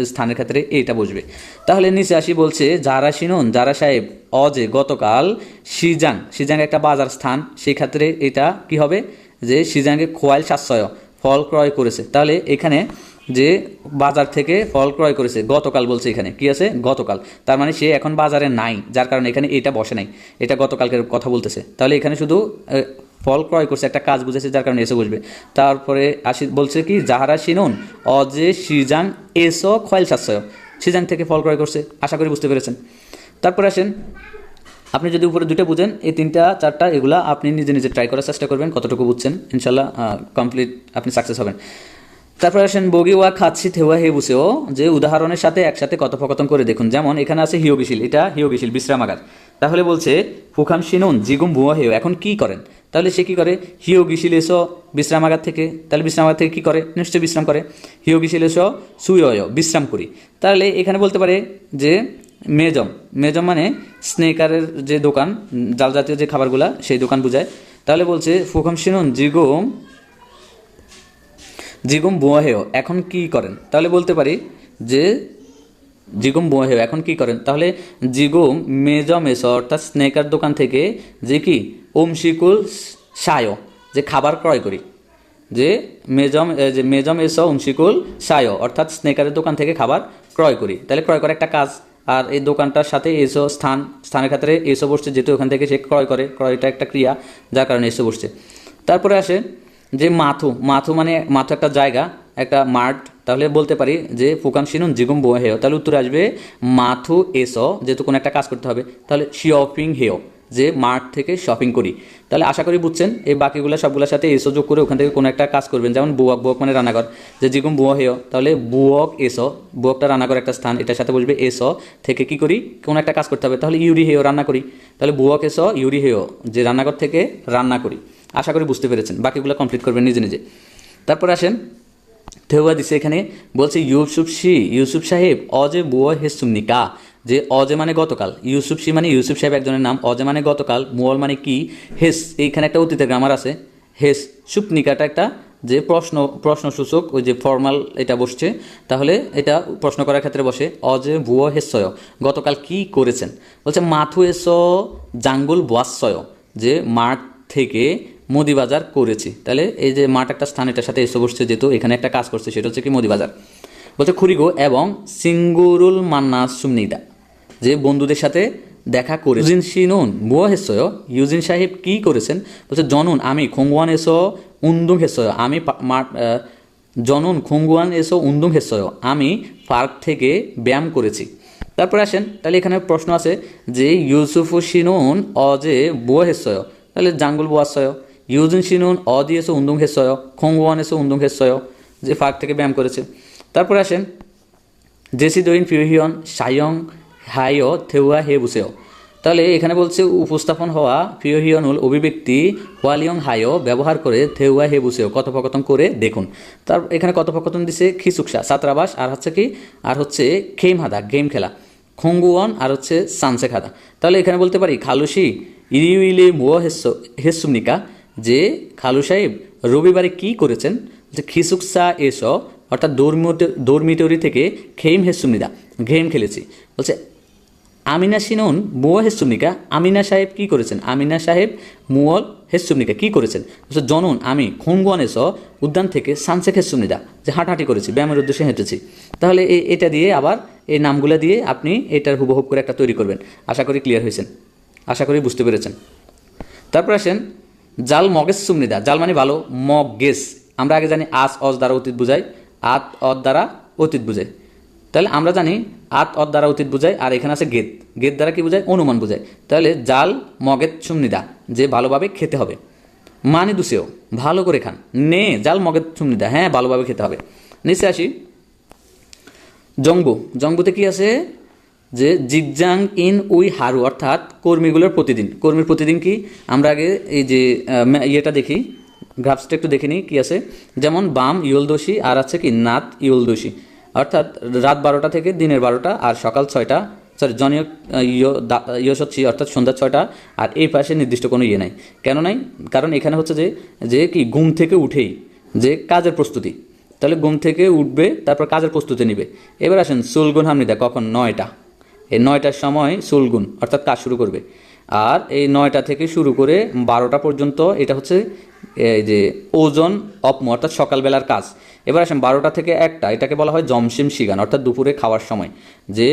স্থানের ক্ষেত্রে এইটা বসবে। তাহলে নিচে আসি, বলছে যারা শিনুন যারা সাহেব অজে গতকাল সিজাং একটা বাজার স্থান, সেই ক্ষেত্রে এটা কি হবে যে সিজাঙ্গে খোয়াইল সাশ্রয় ফল ক্রয় করেছে। তাহলে এখানে যে বাজার থেকে ফল ক্রয় করেছে গতকাল বলছে, এখানে কি আছে গতকাল, তার মানে সে এখন বাজারে নাই, যার কারণে এখানে এটা বসে নাই, এটা গতকালকের কথা বলতেছে। তাহলে এখানে শুধু ফল ক্রয় করছে, একটা কাজ বুঝেছে, যার কারণে এসে বসবে। তারপরে বলছে কি যাহারা শিনুন অজে সিজাং এসো খয়েল সাশ্রয়, সিজাং থেকে ফল ক্রয় করছে। আশা করি বুঝতে পেরেছেন। তারপরে আসেন, আপনি যদি উপরে 2টা বুঝেন, এই 3টা 4টা এগুলা আপনি নিজে ট্রাই করার চেষ্টা করবেন, কতটুকু বুঝছেন। ইনশাল্লাহ কমপ্লিট আপনি সাকসেস হবেন। তারপর আসেন বগি ওয়া খাচ্ছি থেওয়া হে বুসেও, যে উদাহরণের সাথে একসাথে কথোপকথন করে দেখুন। যেমন এখানে আছে হিয়োগিশিল, এটা হিয়োগিশিল বিশ্রামাগার। তাহলে বলছে ফুখাম শিনুন জিগুম ভুয়া হেও এখন কি করেন? তাহলে সে কি করে হিয়োগিশিল এসো বিশ্রামাগার থেকে, তাহলে বিশ্রামাগার থেকে কি করে? নিশ্চয়ই বিশ্রাম করে। হিয়োগিশিল এসো সুয় বিশ্রাম করি। তাহলে এখানে বলতে পারে যে মেজম মানে স্নেকারের যে দোকান, জাল জাতীয় যে খাবারগুলা, সেই দোকান বোঝায়। তাহলে বলছে ফুকম শিনুন জিগুম জিগুম বুয়াহেও এখন কি করেন, তাহলে বলতে পারি যে জিগুম বুয়াহেও এখন কি করেন, তাহলে জিগুম মেজম এসো অর্থাৎ স্নেকার দোকান থেকে যে কি ওমশিকুল সায় যে খাবার ক্রয় করি, যে মেজম এসো ওমশিকুল সায় অর্থাৎ স্নেকারের দোকান থেকে খাবার ক্রয় করি, তাহলে ক্রয় করা একটা কাজ। আর এই দোকানটার সাথে এসো স্থানের ক্ষেত্রে এসো বসছে, যেহেতু ওখান থেকে সে ক্রয় করে, ক্রয়টা একটা ক্রিয়া যার কারণে এসো বসছে। তারপরে আসে যে মাথু মানে মাথু একটা জায়গা, একটা মাঠ, তাহলে বলতে পারি যে ফুকান শিনুন জিগুম বো হেও, তাহলে উত্তরে আসবে মাথু এসো, যেহেতু কোনো একটা কাজ করতে হবে, তাহলে শপিং হেও যে মাঠ থেকে শপিং করি। তাহলে আশা করি বুঝছেন, এই বাকিগুলো সবগুলোর সাথে এসো যোগ করে ওখান থেকে কোনো একটা কাজ করবেন, যেমন বুয়ক মানে রান্নাঘর, যে জিগুম বুয়ো হেও, তাহলে বুয়ক এসো, বুয়কটা রান্নাঘর একটা স্থান, এটার সাথে বসবে এসো থেকে কি করি কোনো একটা কাজ করতে হবে, তাহলে ইউরি হেও রান্না করি, তাহলে বুয়ক এসো ইউরি হেও যে রান্নাঘর থেকে রান্না করি। আশা করি বুঝতে পেরেছেন, বাকিগুলো কমপ্লিট করবেন নিজে নিজে। তারপর আসেন থেওয়া দিছে এখানে, বলছে ইউসুফ সাহেব অজে বুয় হেসুমনিকা, যে অজে মানে গতকাল, ইউসুফ সি মানে ইউসুফ সাহেব একজনের নাম, অজে মানে গতকাল, মুয়াল মানে কি, হেস এইখানে একটা অতীতের গ্রামার আছে, হেস সুপনিকাটা একটা যে প্রশ্নসূচক ওই যে ফর্মাল এটা বসছে, তাহলে এটা প্রশ্ন করার ক্ষেত্রে বসে। অজে বুয় হেসয় গতকাল কি করেছেন, বলছে মাথু এসো জাঙ্গুল বাসয় যে মাঠ থেকে মুদি বাজার করেছি, তাহলে এই যে মাঠ একটা স্থান, এটার সাথে এসে বসছে, যেহেতু এখানে একটা কাজ করছে, সেটা হচ্ছে কি মুদি বাজার। বলছে খুরিগো এবং সিঙ্গুরুল মান্না সুমনিদা যে বন্ধুদের সাথে দেখা করে। ইউজিন শিনুন বুয়া হেসয় ইউজিন সাহেব কি করেছেন, বলছে জনুন আমি খোঙ্গুয়ান এসো উন্দুং হেসয় আমি জনুন খোঙ্গুয়ান এসো উন্দুং হেসয় আমি পার্ক থেকে ব্যায়াম করেছি। তারপরে আসেন, তাহলে এখানে প্রশ্ন আছে যে ইউসুফু শিনুন অজে বুয়া হেসয়, তাহলে জাঙ্গুল বুয়াশয়, ইউজিন শিনুন অদি এসো উন্দুং হেসয়, খোঙ্গুয়ান এসো উন্দুং হেসয় যে পার্ক থেকে ব্যায়াম করেছে। তারপরে আসেন জেসি দইন ফিউহিয়ন সায়ং হাইও থেউয়া হে বুসেও, তাহলে এখানে বলছে উপস্থাপন হওয়া ফিউহিয়নুল অভিব্যক্তি হোয়ালিয়ং হাইও ব্যবহার করে থেউয়া হে বুসেও কথোপকথন করে দেখুন। তার এখানে কথোপকথন দিছে খিসুকসা ছাত্রাবাস, আর হচ্ছে কি আর হচ্ছে খেম হাদা গেম খেলা, খঙ্গুয়ন আর হচ্ছে সানসে খাদা। তাহলে এখানে বলতে পারি খালুসি ইরিউইলে মুয়া হেসুমনিকা যে খালু সাহেব রবিবারে কি করেছেন, যে খিসুকসা এসো অর্থাৎ দৌড়মিটরি থেকে খেইম হেসুমনিদা গেম খেলেছি। বলছে আমিনা সিনুন মুয়া হেসুমনিকা আমিনা সাহেব কি করেছেন, আমিনা সাহেব মুয়াল হেসুমনিকা কি করেছেন, বলছে জনুন আমি খোঙ্গুয়ান এসো উদ্যান থেকে সানসেক হেসুমনিদা যে হাঁটাহাঁটি করেছি, ব্যায়ামের উদ্দেশ্যে হেঁটেছি। তাহলে এটা দিয়ে আবার এই নামগুলো দিয়ে আপনি এটার হুবহুব করে একটা তৈরি করবেন। আশা করি ক্লিয়ার হয়েছেন, আশা করি বুঝতে পেরেছেন। তারপর আসেন জাল মগেস সুমনিদা, জাল মানে ভালো, মগেস আমরা আগে জানি আস অজ দ্বারা অতীত বুঝায়, আত অদ দ্বারা অতীত বুঝায়, তাহলে আমরা জানি আত অদ দ্বারা অতীত বুঝায়, আর এখানে আছে গেত, গেত দ্বারা কি বুঝায় অনুমান বুঝায়। তাহলে জাল মগেত সুমনিদা যে ভালোভাবে খেতে হবে, মানে দুসেও ভালো করে খান, নে জাল মগেত সুমনিদা হ্যাঁ ভালোভাবে খেতে হবে। নিচে আসি জংবুতে কি আছে, যে জিগজাং ইন উই হারু অর্থাৎ কর্মীগুলোর প্রতিদিন, কর্মীর প্রতিদিন কি আমরা আগে এই যে ইয়েটা দেখি, গ্রাফসটা একটু দেখে নিই কী আছে, যেমন বাম ইউলদোষী আর আছে কি নাত ইউলদোষী, অর্থাৎ রাত 12টা থেকে দিনের 12টা আর সকাল 6টা, সরি জনীয় ইয়সচ্ছি অর্থাৎ সন্ধ্যা 6টা, আর এই পাশে নির্দিষ্ট কোনো ইয়ে নাই। কেন নাই, কারণ এখানে হচ্ছে যে কি ঘুম থেকে উঠেই যে কাজের প্রস্তুতি, তাহলে ঘুম থেকে উঠবে তারপর কাজের প্রস্তুতি নিবে। এবার আসেন সুলগুন হামনিদা কখন 9টা, এই 9টার সময় সুলগুন অর্থাৎ কাজ শুরু করবে, আর এই 9টা থেকে শুরু করে 12টা পর্যন্ত এটা হচ্ছে এই যে ওজন অপম অর্থাৎ সকালবেলার কাজ। এবার আসেন 12টা থেকে 1টা এটাকে বলা হয় জমসিম শিগান অর্থাৎ দুপুরে খাওয়ার সময়, যে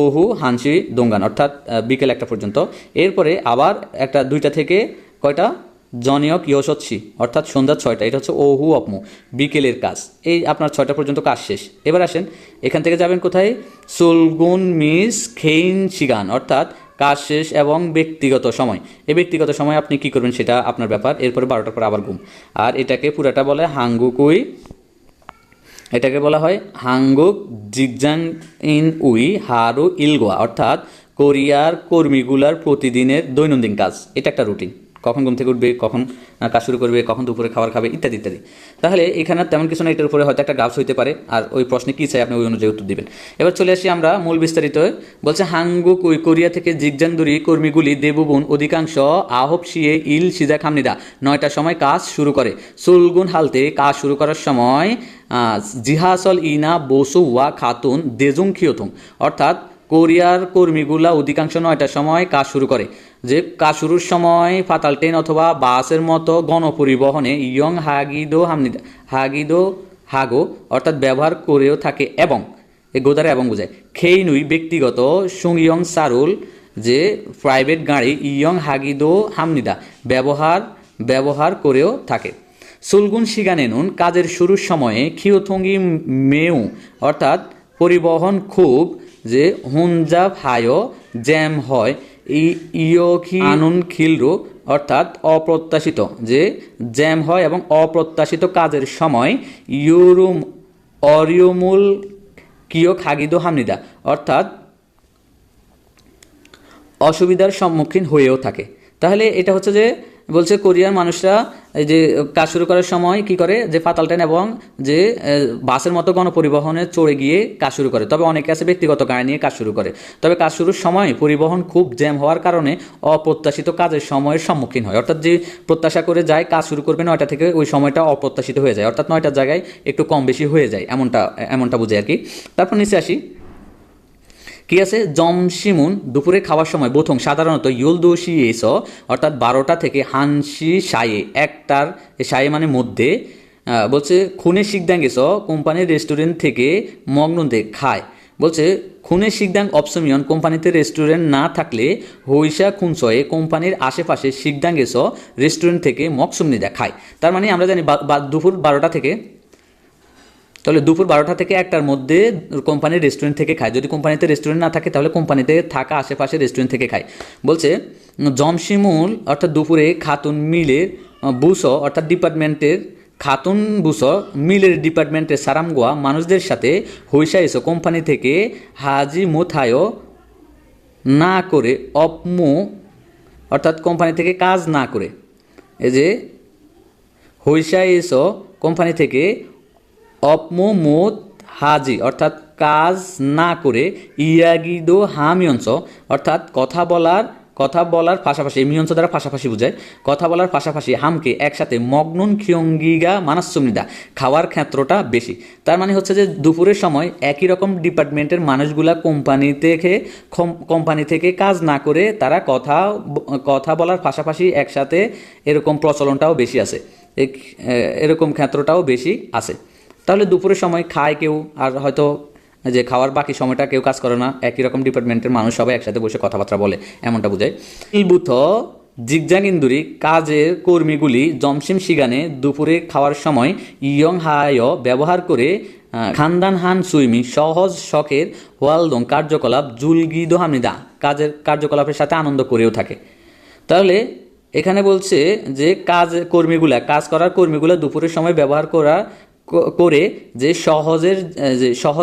ওহু হানসি দোঙ্গান অর্থাৎ বিকেল 1টা পর্যন্ত। এরপরে আবার 2টা থেকে কয়টা জনিয়ক ইয়সচ্ছি অর্থাৎ সন্ধ্যা 6টা, এটা হচ্ছে ওহু অপমু বিকেলের কাজ, এই আপনার 6টা পর্যন্ত কাজ শেষ। এবার আসেন এখান থেকে যাবেন কোথায়, সুলগুন মিস খেইন শিগান অর্থাৎ কাজ শেষ এবং ব্যক্তিগত সময়, এই ব্যক্তিগত সময় আপনি কি করবেন সেটা আপনার ব্যাপার। এরপরে 12টার পর আবার ঘুম, আর এটাকে পুরাটা বলে হাঙ্গুকুই, এটাকে বলা হয় হাঙ্গুক জিগজাং ইন উই হারু ইলগোয়া অর্থাৎ কোরিয়ার কর্মীগুলার প্রতিদিনের দৈনন্দিন কাজ, এটা একটা রুটিন কখন ঘুম থেকে উঠবে, কখন কাজ শুরু করবে, কখন দুপুরে খাবার খাবে, ইত্যাদি ইত্যাদি। তাহলে এখানে তেমন কিছু না, এটার উপরে হয়তো একটা গ্রাফস হইতে পারে, আর ওই প্রশ্নে কী চাই আপনি ওই অনুযায়ী উত্তর দিবেন। এবার চলে আসি আমরা মূল বিস্তারিত। বলছে হাঙ্গুক কোরিয়া থেকে জিগজানদুরি কর্মীগুলি দেবুবুন অধিকাংশ আহপসিয়ে ইল সিজা খামনিদা 9টার সময় কাজ শুরু করে। সুলগুন হালতে কাজ শুরু করার সময় জিহাসল ইনা বসু ওয়া খাতুন দেজুং খিয়তুং, অর্থাৎ কোরিয়ার কর্মীগুলা অধিকাংশ 9টার সময় কাজ শুরু করে। যে কাজ শুরুর সময় ফাতাল ট্রেন অথবা বাসের মতো গণপরিবহনে ইয়ং হাগিদো হাগো অর্থাৎ ব্যবহার করেও থাকে, এবং এই গোদারে এবং বোঝায়। খেইনুই ব্যক্তিগত সুংইয়ং সারুল যে প্রাইভেট গাড়ি ইয়ং হাগিদো হামনিদা ব্যবহার করেও থাকে। সুলগুন শিগানেনুন কাজের শুরুর সময়ে খিওথঙ্গি মেউ অর্থাৎ পরিবহন খুব যে হুনজা ভায়ো জ্যাম হয়, ইয়োখি আনুন খিলরু অর্থাৎ অপ্রত্যাশিত যে জ্যাম হয় এবং অপ্রত্যাশিত কাজের সময় অরিয়মুল কিয় খাগিদো হামনিদা অর্থাৎ অসুবিধার সম্মুখীন হয়েও থাকে। তাহলে এটা হচ্ছে যে বলছে কোরিয়ার মানুষরা এই যে কাজ শুরু করার সময় কি করে, যে ফাতাল ট্রেন এবং যে বাসের মতো গণপরিবহনে চড়ে গিয়ে কাজ শুরু করে। তবে অনেকে আছে ব্যক্তিগত গাড়ি নিয়ে কাজ শুরু করে। তবে কাজ শুরুর সময় পরিবহন খুব জ্যাম হওয়ার কারণে অপ্রত্যাশিত কাজের সময়ের সম্মুখীন হয়, অর্থাৎ যে প্রত্যাশা করে যায় কাজ শুরু করবে 9টা থেকে, ওই সময়টা অপ্রত্যাশিত হয়ে যায়, অর্থাৎ 9টার জায়গায় একটু কম বেশি হয়ে যায়, এমনটা বুঝে আর কি। তারপর নিচে আসি, কি আছে, জমশিমুন দুপুরে খাওয়ার সময় বোথং সাধারণত ইউলদোশি এস অর্থাৎ 12টা থেকে হানসি সায়ে একটার, সায়ে মানে মধ্যে, বলছে খুনে শিকদাং এস কোম্পানির রেস্টুরেন্ট থেকে মগ্নতে খায়। বলছে খুনে শিকদাং অপসমিয়ন কোম্পানিতে রেস্টুরেন্ট না থাকলে হইসা খুনসয়ে কোম্পানির আশেপাশে শিকদাং এস রেস্টুরেন্ট থেকে মকসুমনিদা খায়। তার মানে আমরা জানি দুপুর 12টা থেকে, তাহলে দুপুর 12টা থেকে 1টার মধ্যে কোম্পানির রেস্টুরেন্ট থেকে খায়। যদি কোম্পানিতে রেস্টুরেন্ট না থাকে তাহলে কোম্পানিতে থাকা আশেপাশে রেস্টুরেন্ট থেকে খায়। বলছে জমশিমুল অর্থাৎ দুপুরে খাতুন মিলের বুসো অর্থাৎ ডিপার্টমেন্টের খাতুন বুসো মিলের ডিপার্টমেন্টের সারামগোয়া মানুষদের সাথে হইসা এসো কোম্পানি থেকে হাজি মুথায়ও না করে অপমু অর্থাৎ কোম্পানি থেকে কাজ না করে, এই যে হইসা এসো কোম্পানি থেকে অপমোদ হাজি অর্থাৎ কাজ না করে, ইয়াগিদো হামিয়ংস অর্থাৎ কথা বলার পাশাপাশি, মিয়ংস দ্বারা পাশাপাশি বোঝায়, কথা বলার পাশাপাশি হামকে একসাথে মগ্নুন খিয়ঙ্গিগা মানাসুমনিদা খাওয়ার ক্ষেত্রটা বেশি। তার মানে হচ্ছে যে দুপুরের সময় একই রকম ডিপার্টমেন্টের মানুষগুলা কোম্পানি থেকে কাজ না করে তারা কথা বলার পাশাপাশি একসাথে, এরকম প্রচলনটাও বেশি আছে, এরকম ক্ষেত্রটাও বেশি আছে। তাহলে দুপুরের সময় খায় কেউ, আর হয়তো যে খাওয়ার বাকি সময়টা কেউ কাজ করে না, একই রকম ডিপার্টমেন্টের মানুষ সবাই একসাথে বসে কথাবার্তা বলে, এমনটা বোঝায়। ইলবুথ জিগজাং ইন্দুরি কাজের কর্মীগুলি জমশিম শিগানে দুপুরে খাওয়ার সময় ইয়ং হায় ব্যবহার করে খানদান হান সুইমি সহজ শখের ওয়ালদং কার্যকলাপ জুলগিদো হামনিদা কার্যকলাপের সাথে আনন্দ করেও থাকে। তাহলে এখানে বলছে যে কাজ করার কর্মীগুলা দুপুরের সময় ব্যবহার করে যে সহজ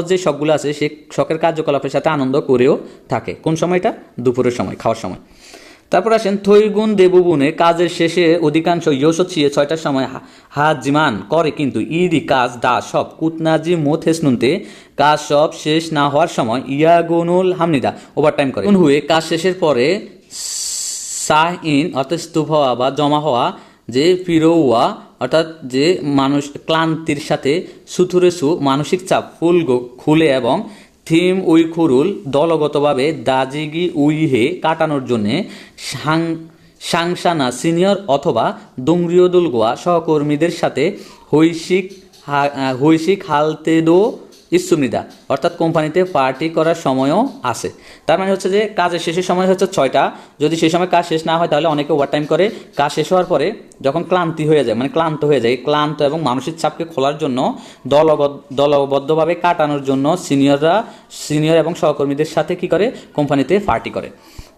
যে শখগুলো আছে সে শখের কার্যকলাপের সাথে আনন্দ করেও থাকে। কোন সময়টা? দুপুরের সময়, খাওয়ার সময়। তারপর আসেন থৈগুন দেবুবুনে কাজের শেষে অধিকাংশ ইয়োসছিয়ে 6টার সময় হাজিমান করে, কিন্তু ইদি কাজ দা সব কুতনাজি মোথেসনুনতে কাজ সব শেষ না হওয়ার সময় ইয়াগুনুল হামনিদা ওভারটাইম করে। হুয়ে কাজ শেষের পরে সাহ ইন অর্থাৎ স্তূপ হওয়া বা জমা হওয়া যে ফিরোয়া অর্থাৎ যে মানুষ ক্লান্তির সাথে সুথুরেসু মানসিক চাপ খুলে এবং থিম উইখুরুল দলগতভাবে দাজিগি উইহে কাটানোর জন্যে সাংসানা সিনিয়র অথবা দোংরিয়দুলগোয়া সহকর্মীদের সাথে হৈশিক হালতেদো ইসুমনিদা অর্থাৎ কোম্পানিতে পার্টি করার সময়ও আছে। তার মানে হচ্ছে যে কাজের শেষের সময় হচ্ছে 6টা, যদি সেই সময় কাজ শেষ না হয় তাহলে অনেকে ওভারটাইম করে। কাজ শেষ হওয়ার পরে যখন ক্লান্ত ক্লান্ত এবং মানসিক চাপকে খোলার জন্য দলবদ্ধভাবে কাটানোর জন্য সিনিয়র এবং সহকর্মীদের সাথে কি করে, কোম্পানিতে পার্টি করে।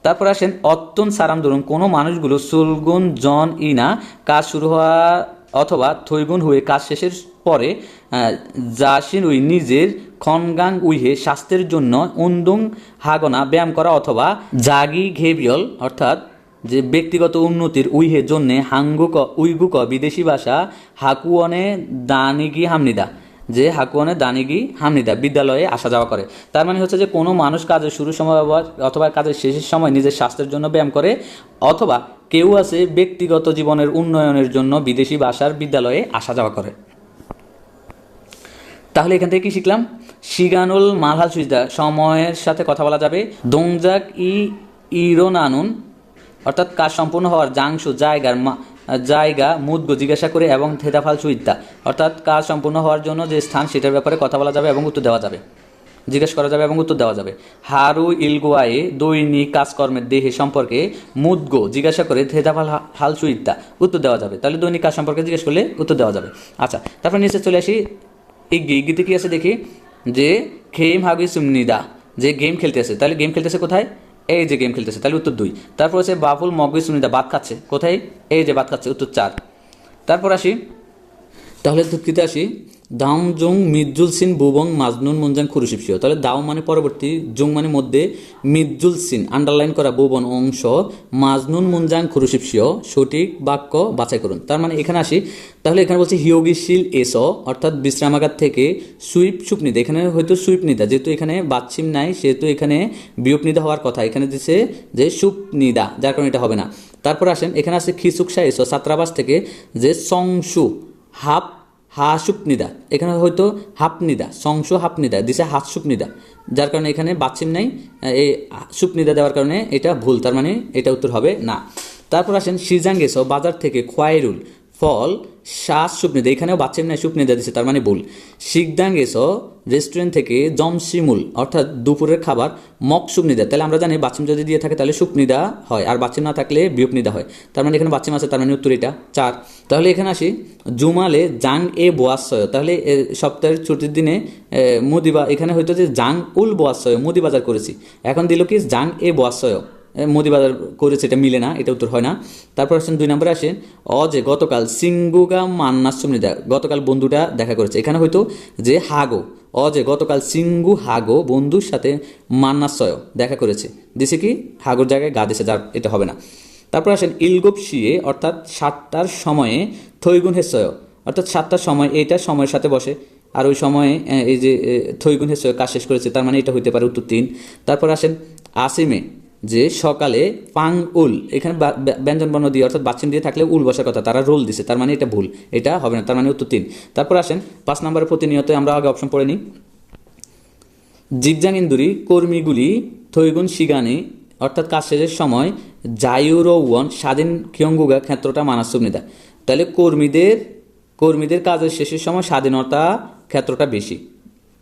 তারপর আসেন অত্যন্ত সারাম ধরুন কোনো মানুষগুলো সুলগুন জন ইনা কাজ শুরু হওয়া অথবা থৈগুন হয়ে কাজ শেষের পরে জাসিন উই নিজের খনগাং উইহে স্বাস্থ্যের জন্য উন্দুং হাগনা ব্যায়াম করা অথবা জাগি ঘেবিয়ল অর্থাৎ যে ব্যক্তিগত উন্নতির উইহের জন্য উইগুক বিদেশি ভাষা হাকুয়নে দানিগি হামনিদা, যে হাকুয়নে দানিগি হামনিদা বিদ্যালয়ে আসা যাওয়া করে। তার মানে হচ্ছে যে কোনো মানুষ কাজের শুরুর সময় অথবা কাজের শেষের সময় নিজের স্বাস্থ্যের জন্য ব্যায়াম করে, অথবা কেউ আছে ব্যক্তিগত জীবনের উন্নয়নের জন্য বিদেশি ভাষার বিদ্যালয়ে আসা যাওয়া করে। তাহলে এখান থেকে কি শিখলাম? শিগানুল মালহাল সুইদা, সময়ের সাথে কথা বলা যাবে। দোংজাক ইরোনানুন, অর্থাৎ কাজ সম্পূর্ণ হওয়ার জাংশু জায়গা মুদগো জিজ্ঞাসা করে এবং থেদাফাল সুইদ্দা, অর্থাৎ কাজ সম্পূর্ণ হওয়ার জন্য যে স্থান সেটার ব্যাপারে কথা বলা যাবে এবং উত্তর দেওয়া যাবে, জিজ্ঞেস করা যাবে এবং উত্তর দেওয়া যাবে। হারু ইলগোয়ায়ে, দৈনিক কাজকর্মের দেহে সম্পর্কে মুদগো জিজ্ঞাসা করে থেদাফাল হাল সুইদ্দা, উত্তর দেওয়া যাবে। তাহলে দৈনিক কাজ সম্পর্কে জিজ্ঞেস করলে উত্তর দেওয়া যাবে। আচ্ছা, তারপর নিচে চলে আসি। ইগিতে কি আছে দেখি, যে খেম হাগি সুমনিদা, যে গেম খেলতেছে। তাহলে গেম খেলতেছে কোথায়? এই যে গেম খেলতেছে, তাহলে উত্তর 2। তারপর আছে বাফুল মগি সুমনিদা, ভাত খাচ্ছে কোথায়? এই যে ভাত খাচ্ছে, উত্তর 4। তারপর আসি, তাহলে দুঃখিত আসি। দাউম জং মিজুল সিন বুবং মাজনুন মুনজাং খুরুশিপসিও। তাহলে দাও মানে পরবর্তী, জং মানে মধ্যে, মিজুল সিন আন্ডারলাইন করা বুবন অংশ, মাজনুন মুনজাং খুরুশিপসিও সঠিক বাক্য বাছাই করুন। তার মানে এখানে আসি, তাহলে এখানে বলছে হিয়োগিশিল এসো, অর্থাৎ বিশ্রামাগার থেকে সুইপ সুপনিদা। এখানে হয়তো সুইপ নিদা, যেহেতু এখানে বাচ্ছিম নাই সেহেতু এখানে বিয়োগ নিদা হওয়ার কথা, এখানে দিচ্ছে যে সুপনিদা, যার কারণে এটা হবে না। তারপর আসেন, এখানে আছে খিসুকসা এসো ছাত্রাবাস থেকে, যে সংসু হাফ হাসুপনিদা, এখানে হয়তো হাপনিদা, সংস হাপনিদা দিছে হাসুপনিদা, যার কারণে এখানে বাচ্চিম নাই, এই সুপনিদা দেওয়ার কারণে এটা ভুল, তার মানে এটা উত্তর হবে না। তারপর আসেন সিজাঙ্গেস বাজার থেকে খোয়াইরুল ফল শ্বাস সুপনিদা, এখানেও বাচ্চিম নাই, সুপনিদা দিছে, তার মানে ভুল। শিকদাঙ্গেস রেস্টুরেন্ট থেকে জমশিমুল, অর্থাৎ দুপুরের খাবার মক সুপনিদা। তাহলে আমরা জানি বাচ্চিম যদি দিয়ে থাকে তাহলে সুপনিদা হয়, আর বাচ্চিম না থাকলে বিয়োগনিদা হয়, তার মানে এখানে বাচ্চিম আছে, তার মানে উত্তর এটা 4। তাহলে এখানে আসি, জুমালে জাং এ বোয়াশয়, তাহলে সপ্তাহের ছুটির দিনে এখানে হয়তো যে জাং উল বোয়াশয় মুদি বাজার করেছি, এখন দিল কি জাং এ বোয়াশয় মুদি বাজার করেছে, এটা মিলে না, এটা উত্তর হয় না। তারপর আসেন 2 নম্বরে আসেন, যে গতকাল সিঙ্গুগা মান্নাসুমনিদা, গতকাল বন্ধুটা দেখা করেছে, এখানে হয়তো যে হাগো, যে গতকাল সিঙ্গু হাগো বন্ধুর সাথে মান্নাসয় দেখা করেছে, দিছে কি হাগোর জায়গায় গা দিছে, যার এটা হবে না। তারপর আসেন ইলগোপ শিয়ে, অর্থাৎ 7টার সময়ে থৈগুন হেসয়, অর্থাৎ 7টার সময়, এটা সময়ের সাথে বসে, আর ওই সময়ে এই যে থৈগুন হেসয় কাজ শেষ করেছে, তার মানে এটা হইতে পারে উত্তর 3। তারপর আসেন আসিমে, যে সকালে পাং উল, এখানে ব্যঞ্জন বর্ণ দিয়ে অর্থাৎ বাচ্চিম দিয়ে থাকলে উল বসার কথা, তারা রোল দিছে, তার মানে এটা ভুল, এটা হবে না, তার মানে উত্তর 3। তারপর আসেন 5 নম্বরে প্রতিনিয়ত, আমরা আগে অপশন পড়ে নিই। জিগজাং ইন্দুরি কর্মীগুলি থৈগুন শিগানি, অর্থাৎ কাজ শেষের সময় জায়ুরৌন স্বাধীন কিয়ঙ্গুগা ক্ষেত্রটা মানাসুবনিদা। তাহলে কর্মীদের কাজের শেষের সময় স্বাধীনতা ক্ষেত্রটা বেশি।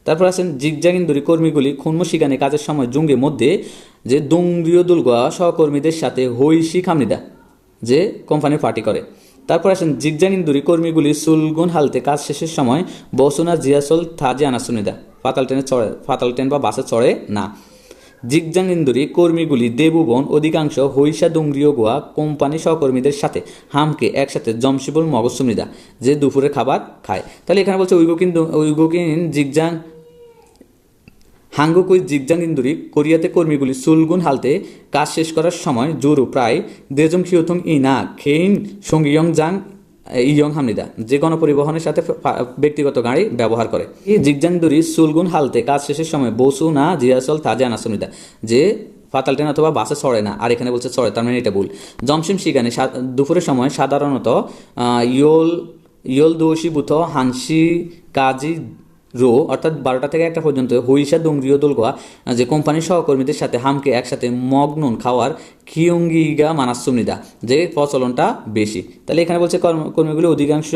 তারপর আছেন জিগজাং ইন্দুরি কর্মীগুলি খুন্ম শিগানে কাজের সময় জুঙ্গের মধ্যে, যে দোংরিয় দুলগা সহকর্মীদের সাথে হইশি খামনিদা, যে কোম্পানি পার্টি করে। তারপর আসেন জিগজাং ইন্দুরি কর্মীগুলি সুলগুন হালতে কাজ শেষের সময় বসুনা জিয়াসল থাজি আনাসুনিদা, ফাতাল ট্রেন বা বাসে চড়ে না। জিগজাং ইন্দুরি কর্মীগুলি দেবুবন অধিকাংশ হইসা দোংরিয় গোয়া কোম্পানি সহকর্মীদের সাথে হামকে একসাথে জমশিবুল মগসুমিদা, যে দুপুরে খাবার খায়। তাহলে এখানে বলছে উইগোকিন জিগজাং হাঙ্গুকুই জিগজাং ইন্দুরি কোরিয়াতে কর্মীগুলি সুলগুন হালতে কাজ শেষ করার সময় জোরু প্রায় দেজং খিউথং ইনা খেইন সঙ্গিয়ং জাং ইয়ং হামনিদা, যে গণপরিবহনের সাথে ব্যক্তিগত গাড়ি ব্যবহার করে। এই জিগজাং ইন্দুরি সুলগুন হালতে কাজ শেষের সময় বসু না জিয়াসল তাজা আনাসুনিদা, যে ফাতাল ট্রেন অথবা বাসে চড়ে না, আর এখানে বলছে চড়ে, তার মানে এটা ভুল। জমশিম শিগানে দুপুরের সময় সাধারণত ইয়োল দোষী বুথ হানসি কাজি রো, অর্থাৎ 12টা থেকে 1টা পর্যন্ত হইসা দোংরিও দোলগোয়া, যে কোম্পানির সহকর্মীদের সাথে হামকে একসাথে মগনুন খাওয়ার কিয়ঙ্গিগা মানাসুমনিদা, যে প্রচলনটা বেশি। তাহলে এখানে বলছে কর্মীগুলি অধিকাংশ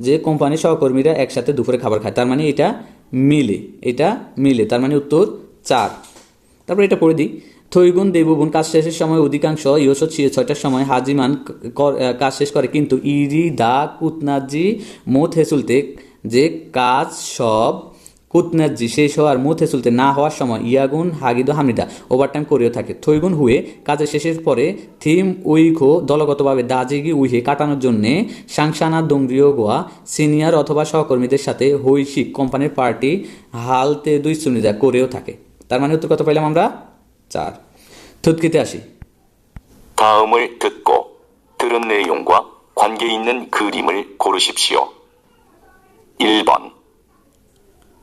যে কোম্পানির সহকর্মীরা একসাথে দুপুরে খাবার খায়, তার মানে এটা মিলে, তার মানে উত্তর 4। তারপরে এটা পড়ে দিই। থৈগুন দেবুবন কাজ শেষের সময় অধিকাংশ 6টার সময় হাজিমান কাজ শেষ করে, কিন্তু ইরি দা কুতনাজি মোথ হেসুলতে, যে কাজ সব কুতনাজি শেষ হওয়ার মুথ হেসুলতে না হওয়ার সময় ইয়াগুন হাগিদো হামনিদা ওভারটাইম করেও থাকে। থৈগুন হুয়ে কাজের শেষের পরে থিম উইখো দলগতভাবে দাজিগি উইহে কাটানোর জন্যে সাংসানা দোংরিও গোয়া সিনিয়র অথবা সহকর্মীদের সাথে হৈশিক কোম্পানির পার্টি হালতে দুই সুনিদা করেও থাকে। তার মানে উত্তর কত পাইলাম আমরা? 4। থুতকিতে আসি। 다음을 듣고 들은 내용과 관계 있는 그림을 고르십시오. 1번,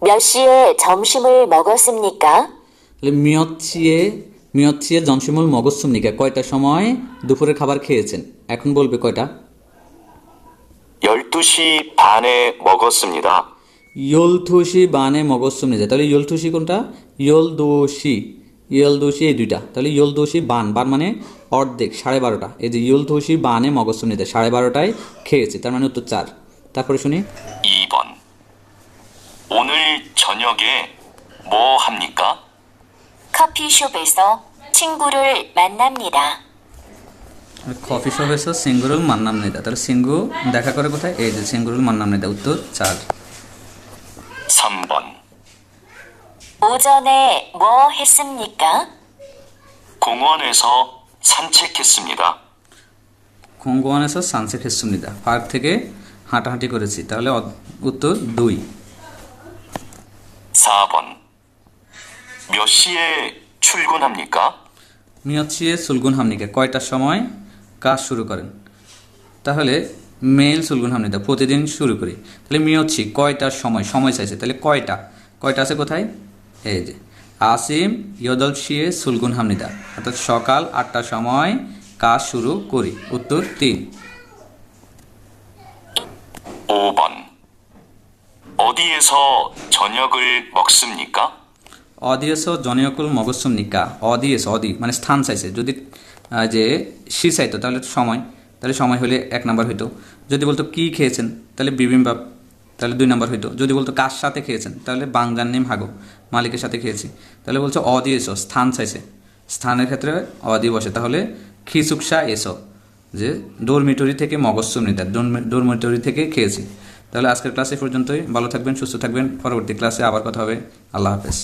몇 시에 점심을 먹었습니까? তাহলে মিয়ৎচিয়ে জমশিমুল মগজসুমনিকা কয়টা সময় দুপুরের খাবার খেয়েছেন এখন বলবে কয়টা 12시 반에 먹었습니다. ইয়লথুসি বানে মগজসুমনিজা তাহলে ইয়লথুসি কোনটা ইয়লদোষি এই দুইটা তাহলে ইয়লদোষি বান মানে অর্ধেক 12:30 এই যে ইয়লথুসি বানে মগজসুমনিজা 12:30টায় খেয়েছে তার মানে উত্তর 4 তারপরে শুনি 2번, 오늘 저녁에 뭐 합니까? 커피숍에서 친구를 만납니다. কফিশপে서 সিঙ্গুরুল মান্নামনিদা তাহলে সিঙ্গু দেখা করে কোথায় এই যে সিঙ্গুরুল মান্নামনিদা উত্তর 4 3번, 오전에 뭐 했습니까? 공원에서 산책했습니다. 공원에서 산책했습니다 পার্ক থেকে হাঁটাহাঁটি করেছি তাহলে উত্তর 2 4번, 몇 시에 출근합니까? মিয়ৎচিয়ে সুলগুন হামনিকা কয়টার সময় কাজ শুরু করেন তাহলে মেল সুলগুন হামনিদা প্রতিদিন শুরু করি তাহলে মিয়ৎচি কয়টার সময় চাইছে তাহলে কয়টা আছে কোথায় এই যে আসিম ইয়দলশিয়ে সুলগুন হামনিদা অর্থাৎ সকাল 8টার সময় কাজ শুরু করি উত্তর 3 5번, 어디에서 저녁을 먹습니까? অদিয়েসো জনিয়কুল মগসুমনিকা অদি মানে স্থান চাইছে যদি যে সি চাইতো তাহলে সময় হলে 1 নাম্বার হইতো যদি বলতো কি খেয়েছেন তাহলে বিবিম্বাপ তাহলে 2 নাম্বার হইতো যদি বলতো কার সাথে খেয়েছেন তাহলে বাংজান নেম হাগো মালিকের সাথে খেয়েছি তাহলে বলছো অদিয়েসো স্থান চাইছে স্থানের ক্ষেত্রে অদি বসে তাহলে খিসুকসা এসো যে ডোরমিটরি থেকে মগসুমনিতা ডোরমিটরি থেকে খেয়েছি তাহলে আজকের ক্লাসে পর্যন্তই ভালো থাকবেন সুস্থ থাকবেন পরবর্তী ক্লাসে আবার কথা হবে আল্লাহ হাফেজ